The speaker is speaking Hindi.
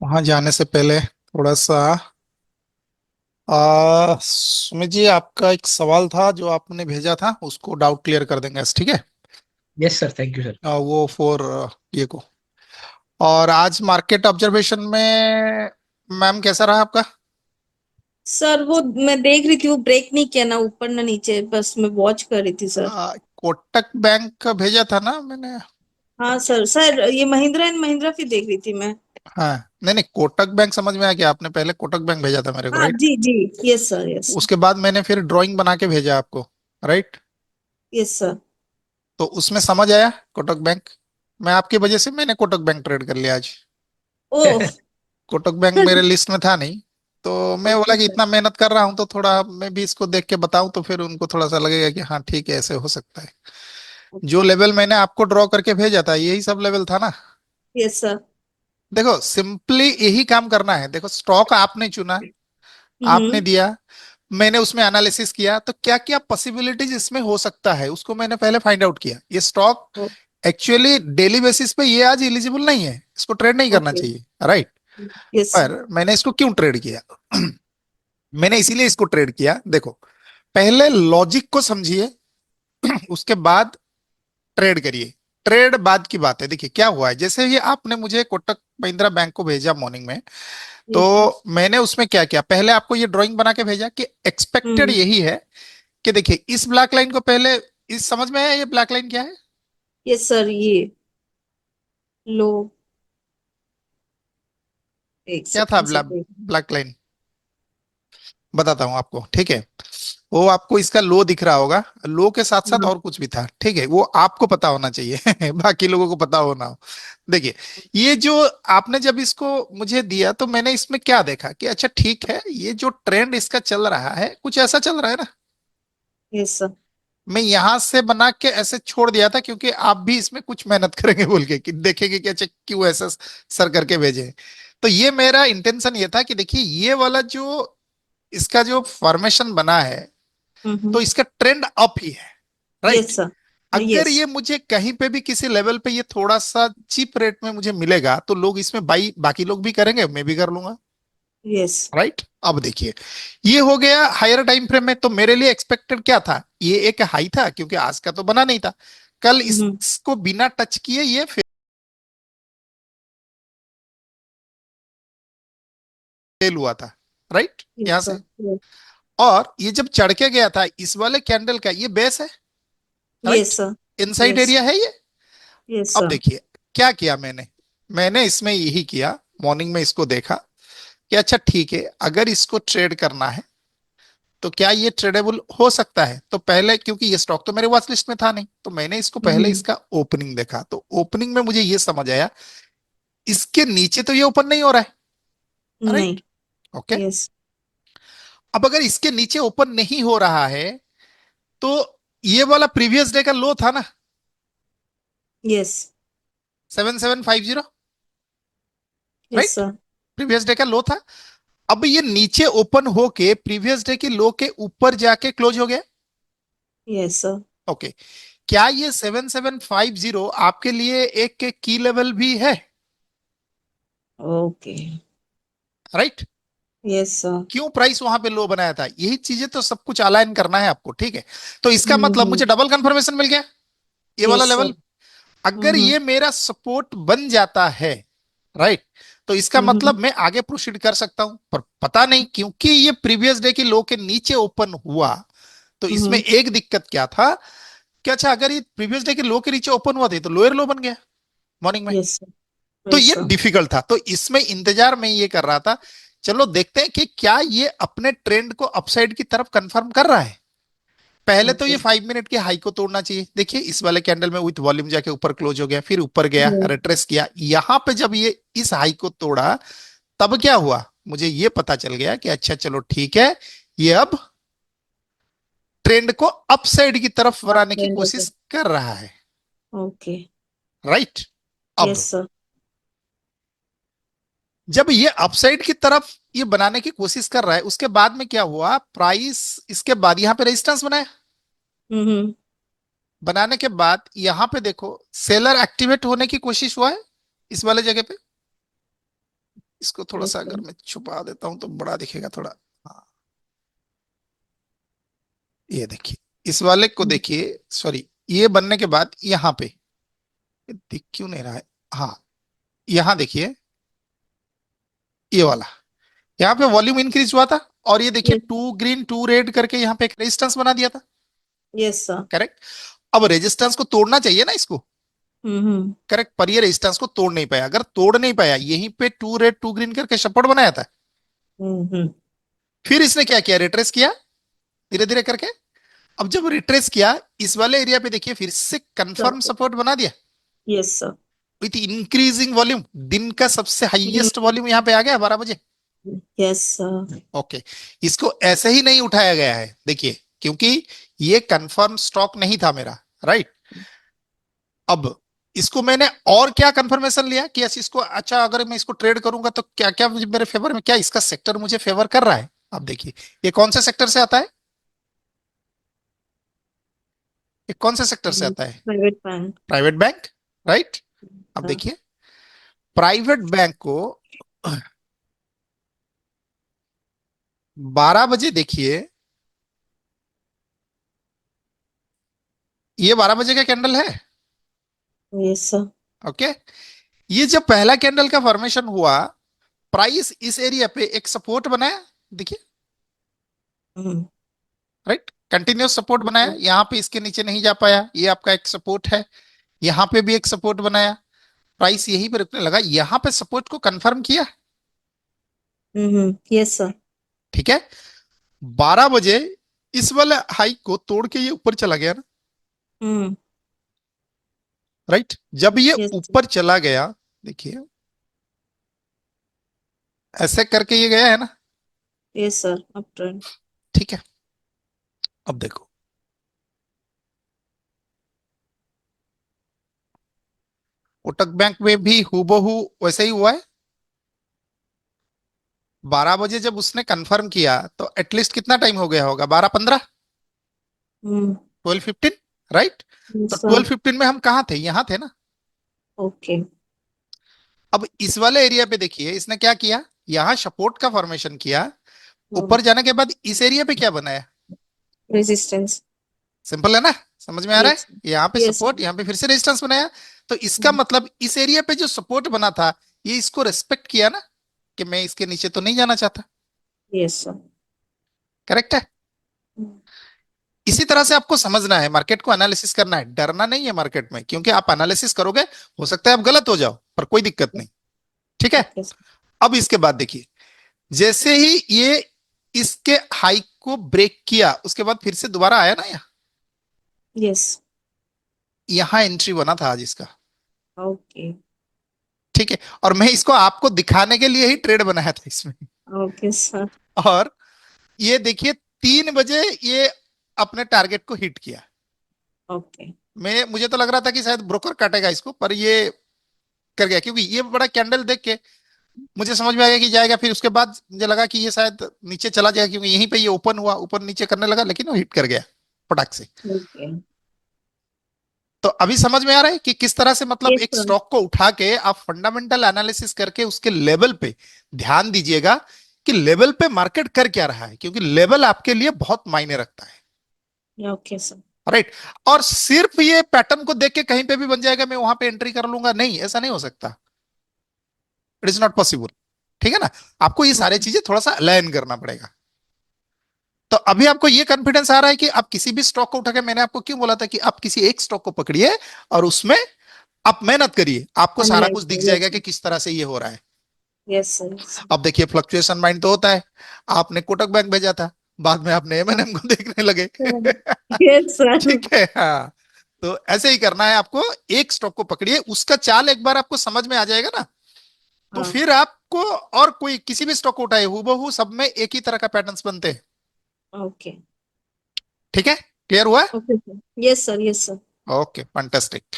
वहां जाने से पहले थोड़ा सा सुमित जी, आपका एक सवाल था जो आपने भेजा था, उसको डाउट क्लियर कर देंगे, ठीक है। Yes sir, thank you sir. वो फॉर ये को। और आज मार्केट ऑब्जर्वेशन में मैम कैसा रहा आपका? सर वो मैं देख रही थी, वो ब्रेक नहीं किया ना ऊपर ना नीचे, बस मैं वॉच कर रही थी सर। कोटक बैंक का भेजा था ना मैंने। हाँ सर, सर ये महिंद्रा एंड महिंद्रा की देख रही थी मैं। हाँ, नहीं नहीं, कोटक बैंक समझ में आ गया। आपने पहले कोटक बैंक भेजा था मेरे को, हाँ राइट? जी जी। Yes sir, yes sir. उसके बाद मैंने फिर ड्राइंग बना के भेजा आपको, राइट? Yes sir. तो उसमें समझ आया कोटक बैंक। मैं आपकी वजह से मैंने कोटक बैंक ट्रेड कर लिया आज। ओह। कोटक बैंक मेरे लिस्ट में था नहीं। तो मैं ओके बोला कि सर। इतना मेहनत कर रहा हूं तो थोड़ा मैं भी इसको देख के बताऊं, तो फिर उनको थोड़ा सा लगेगा कि हाँ ठीक है, ऐसे हो सकता है। जो ओके। लेवल मैंने आपको ड्रॉ करके भेजा था यही सब लेवल था ना। Yes sir. देखो, सिंपली यही काम करना है। देखो, स्टॉक आपने चुना, आपने हम्म। दिया, मैंने उसमें एनालिसिस किया, तो क्या क्या पॉसिबिलिटीज इसमें हो सकता है उसको मैंने पहले फाइंड आउट किया। ये स्टॉक एक्चुअली डेली बेसिस पे ये आज एलिजिबल नहीं है, इसको ट्रेड नहीं करना ओके। चाहिए, राइट? Yes sir. पर मैंने इसको क्यों ट्रेड किया? मैंने इसीलिए इसको ट्रेड किया। देखो, पहले लॉजिक को समझिए, उसके बाद ट्रेड करिए। ट्रेड बाद की बात है। देखिए क्या हुआ है, जैसे ये आपने मुझे कोटक महिंद्रा बैंक को भेजा मॉर्निंग में, तो यस सर। मैंने उसमें क्या किया, पहले आपको ये ड्राइंग बना के भेजा कि एक्सपेक्टेड हम्म। यही है कि देखिए इस ब्लैक लाइन को पहले, इस समझ में है ये ब्लैक लाइन क्या है? यस सर, ये लो, एक क्या था सेकेंड सर। Black line? बताता हूं आपको, ठीक है। वो आपको इसका लो दिख रहा होगा, लो के साथ साथ हाँ। और कुछ भी था, ठीक है, वो आपको पता होना चाहिए बाकी लोगों को पता होना हो। देखिए, ये जो आपने जब इसको मुझे दिया तो मैंने इसमें क्या देखा कि अच्छा ठीक है, ये जो ट्रेंड इसका चल रहा है कुछ ऐसा चल रहा है ना। Yes sir. मैं यहां से बना के ऐसे छोड़ दिया था क्योंकि आप भी इसमें कुछ मेहनत करेंगे बोल के कि देखेंगे कि अच्छा क्यों ऐसा सर करके भेजे। तो ये मेरा इंटेंशन ये था कि देखिए ये वाला जो इसका जो फॉर्मेशन बना है, तो इसका ट्रेंड अप ही है, राइट? Yes sir. अगर यस। ये मुझे कहीं पे भी किसी लेवल पे ये थोड़ा सा चीप रेट में मुझे मिलेगा तो लोग इसमें बाई, बाकी लोग भी करेंगे, मैं भी कर लूंगा, यस। राइट? अब देखिए, ये हो गया हायर टाइम फ्रेम में। तो मेरे लिए एक्सपेक्टेड क्या था, ये एक हाई था क्योंकि आज का तो बना नहीं था। कल इसको बिना टच किए ये फेल हुआ था, राइट? यस यहां से। सर। और ये जब चढ़ के गया था इस वाले कैंडल का, ये बेस है, right? Yes sir. Inside yes. Area है ये। यस अब सर। देखिए क्या किया मैंने। मैंने इसमें यही किया, मॉर्निंग में इसको देखा कि अच्छा ठीक है, अगर इसको ट्रेड करना है तो क्या ये ट्रेडेबल हो सकता है। तो पहले, क्योंकि ये स्टॉक तो मेरे वॉच लिस्ट में था नहीं, तो मैंने इसको पहले हम्म। इसका ओपनिंग देखा। तो ओपनिंग में मुझे ये समझ आया, इसके नीचे तो ये ओपन नहीं हो रहा है, नहीं। राइट? ओके। यस। अब अगर इसके नीचे ओपन नहीं हो रहा है तो ये वाला प्रीवियस डे का लो था ना, yes. 7750, yes right? Sir. Previous day का लो था। अब ये नीचे ओपन होके प्रीवियस डे के लो के ऊपर जाके क्लोज हो गया। Yes sir. ओके। क्या ये 7750 आपके लिए एक की लेवल भी है, ओके। राइट? Yes sir. क्यों प्राइस वहां पे लो बनाया था, यही चीजें तो सब कुछ अलाइन करना है आपको, ठीक है। तो इसका मतलब हम्म। मुझे डबल कंफर्मेशन मिल गया, ये वाला यस सर। लेवल। अगर ये मेरा सपोर्ट बन जाता है, राइट, तो इसका हम्म। मतलब मैं आगे प्रोसीड कर सकता हूं। पर पता नहीं क्योंकि ये प्रीवियस डे की लो के नीचे ओपन हुआ, तो इसमें हम्म। एक दिक्कत क्या था कि अच्छा अगर ये प्रीवियस डे के लो के नीचे ओपन हुआ था तो लोअर लो बन गया मॉर्निंग में। Yes sir. तो यस ये सर। डिफिकल्ट था, तो इसमें इंतजार में ये कर रहा था। चलो देखते हैं कि क्या ये अपने ट्रेंड को अपसाइड की तरफ कंफर्म कर रहा है। पहले तो ओके। ये 5 मिनट के हाई को तोड़ना चाहिए। देखिए इस वाले कैंडल में विथ वॉल्यूम जाके ऊपर क्लोज हो गया, फिर ऊपर गया, रिट्रेस किया, यहां पे जब ये इस हाई को तोड़ा तब क्या हुआ, मुझे ये पता चल गया कि अच्छा चलो ठीक है, ये अब ट्रेंड को अपसाइड की तरफ आप बनाने की फ्रेंड कोशिश कर रहा है, ओके। राइट? यस अब सर। जब ये अपसाइड की तरफ ये बनाने की कोशिश कर रहा है, उसके बाद में क्या हुआ, प्राइस इसके बाद यहां पे रेजिस्टेंस बनाया। हम्म। बनाने के बाद यहां पे देखो सेलर एक्टिवेट होने की कोशिश हुआ है इस वाले जगह पे, इसको थोड़ा सा Okay. अगर मैं छुपा देता हूं तो बड़ा दिखेगा थोड़ा। हाँ, ये देखिए, इस वाले को देखिए, सॉरी, ये बनने के बाद यहाँ पे ये दिख क्यों नहीं रहा है? हाँ, यहाँ देखिए, ये वाला, यहाँ पे वॉल्यूम इंक्रीज हुआ था, और ये देखिए Yes. 2 ग्रीन 2 रेड करके यहाँ पे एक रेजिस्टेंस बना दिया था। Yes, sir. करेक्ट। अब रेजिस्टेंस को तोड़ना चाहिए ना इसको। Mm-hmm. करेक्ट, पर ये रेजिस्टेंस को तोड़ नहीं पाया। अगर तोड़ नहीं पाया, यहीं पे 2 रेड 2 ग्रीन करके सपोर्ट बनाया था। Mm-hmm. फिर इसने क्या किया, रिट्रेस किया धीरे धीरे करके। अब जब रिट्रेस किया, इस वाले एरिया पे देखिए फिर से कंफर्म Sir. सपोर्ट बना दिया Yes, sir. With increasing volume. दिन का सबसे Mm. हाईएस्ट वॉल्यूम यहाँ पे आ गया 12 बजे। Yes, sir. ओके, इसको ऐसे ही नहीं उठाया गया है, देखिए, क्योंकि ये कंफर्म स्टॉक नहीं था मेरा, राइट। अब इसको मैंने और क्या कंफर्मेशन लिया कि ऐसे इसको, अच्छा अगर मैं इसको ट्रेड करूंगा तो क्या क्या मेरे फेवर में, क्या इसका सेक्टर मुझे फेवर कर रहा है। आप देखिए, ये कौन से सेक्टर से आता है, ये कौन से सेक्टर से आता है? Private bank. Private bank, right. अब Sir. देखिए, प्राइवेट बैंक को 12 बजे देखिए, ये 12 बजे का कैंडल है। Yes, sir. ओके, ये जब पहला कैंडल का फॉर्मेशन हुआ, प्राइस इस एरिया पे एक सपोर्ट बनाया, देखिए, Mm. राइट, कंटिन्यूस सपोर्ट बनाया। यहाँ पे इसके नीचे नहीं जा पाया, ये आपका एक सपोर्ट है। यहाँ पे भी एक सपोर्ट बनाया, प्राइस यहीं पे रुकने लगा, यहाँ पे सपोर्ट को कंफर्म किया। Mm-hmm. Yes, sir. ठीक है, 12 बजे इस वाले हाई को तोड़ के ये ऊपर चला गया ना, Mm. राइट। जब ये Yes, sir. ऊपर चला गया, देखिए ऐसे करके ये गया है ना, Yes, sir. Uptrend. ठीक है। अब देखो, कोटक बैंक में भी हूबहू वैसे ही हुआ है। 12 बजे जब उसने कंफर्म किया तो एटलीस्ट कितना टाइम हो गया होगा, 12:15, Mm. 12:15, राइट। तो Yes, sir. 12:15 में हम कहाँ थे, यहाँ थे ना। Okay. अब इस वाले एरिया पे देखिए इसने क्या किया, यहाँ सपोर्ट का फॉर्मेशन किया, Mm. ऊपर जाने के बाद इस एरिया पे क्या बनाया, Resistance. सिंपल है ना, समझ में आ रहा है। Yes. यहाँ पे Yes. सपोर्ट, यहाँ पे फिर से रेजिस्टेंस बनाया। तो इसका Mm. मतलब इस एरिया पे जो सपोर्ट बना था, ये इसको रेस्पेक्ट किया ना, कि मैं इसके नीचे तो नहीं जाना चाहता। Yes, sir. करेक्ट है। Mm. इसी तरह से आपको समझना है, मार्केट को एनालिसिस करना है, डरना नहीं है मार्केट में, क्योंकि आप एनालिसिस करोगे, हो सकता है आप गलत हो जाओ, पर कोई दिक्कत नहीं। ठीक है। Okay, sir. अब इसके बाद देखिए, जैसे ही ये इसके हाई को ब्रेक किया, उसके बाद फिर से दोबारा आया ना यहाँ, Yes. यहाँ एंट्री बना था आज इसका। Okay. ठीक है, और मैं इसको आपको दिखाने के लिए ही ट्रेड बनाया था इसमें। Okay, sir. और ये देखिए 3 बजे ये अपने टारगेट को हिट किया। Okay. मुझे तो लग रहा था कि शायद ब्रोकर काटेगा इसको, पर ये कर गया, क्योंकि ये बड़ा कैंडल देख के मुझे समझ में आ गया कि जाएगा। फिर उसके बाद मुझे लगा कि ये शायद नीचे चला जाएगा, क्योंकि यहीं पे ये ओपन हुआ, ऊपर नीचे करने लगा, लेकिन वो हिट कर गया फटाक से। Okay. तो अभी समझ में आ रहा है कि किस तरह से, मतलब Yes, एक sir. स्टॉक को उठा के आप फंडामेंटल एनालिसिस करके उसके लेवल पे ध्यान दीजिएगा कि लेवल पे मार्केट कर क्या रहा है, क्योंकि लेवल आपके लिए बहुत मायने रखता है, Okay, sir. राइट। और सिर्फ ये पैटर्न को देख के कहीं पे भी बन जाएगा, मैं वहां पे एंट्री कर लूंगा, नहीं, ऐसा नहीं हो सकता। It is not possible. ठीक है ना, आपको ये सारी चीजें थोड़ा सा अलाइन करना पड़ेगा। तो अभी आपको ये कॉन्फिडेंस आ रहा है कि आप किसी भी स्टॉक को उठा के, मैंने आपको क्यों बोला था कि आप किसी एक स्टॉक को पकड़िए और उसमें आप मेहनत करिए, आपको सारा कुछ दिख Analyze. जाएगा Yes, कि किस तरह से ये हो रहा है। yes, sir. Yes, sir. अब देखिए, फ्लक्चुएशन माइंड तो होता है। आपने कोटक बैंक भेजा था, बाद में आपने एमएनएम को देखने लगे। Yes, sir. ठीक है, हाँ। तो ऐसे ही करना है आपको, एक स्टॉक को पकड़िए, उसका चाल एक बार आपको समझ में आ जाएगा ना, तो हाँ. फिर आपको और कोई किसी भी स्टॉक को उठाए, हूबहू सब में एक ही तरह का पैटर्न्स बनते हैं। Okay. ठीक है, क्लियर हुआ? Okay, sir. Yes, sir. Yes, sir. Okay, fantastic.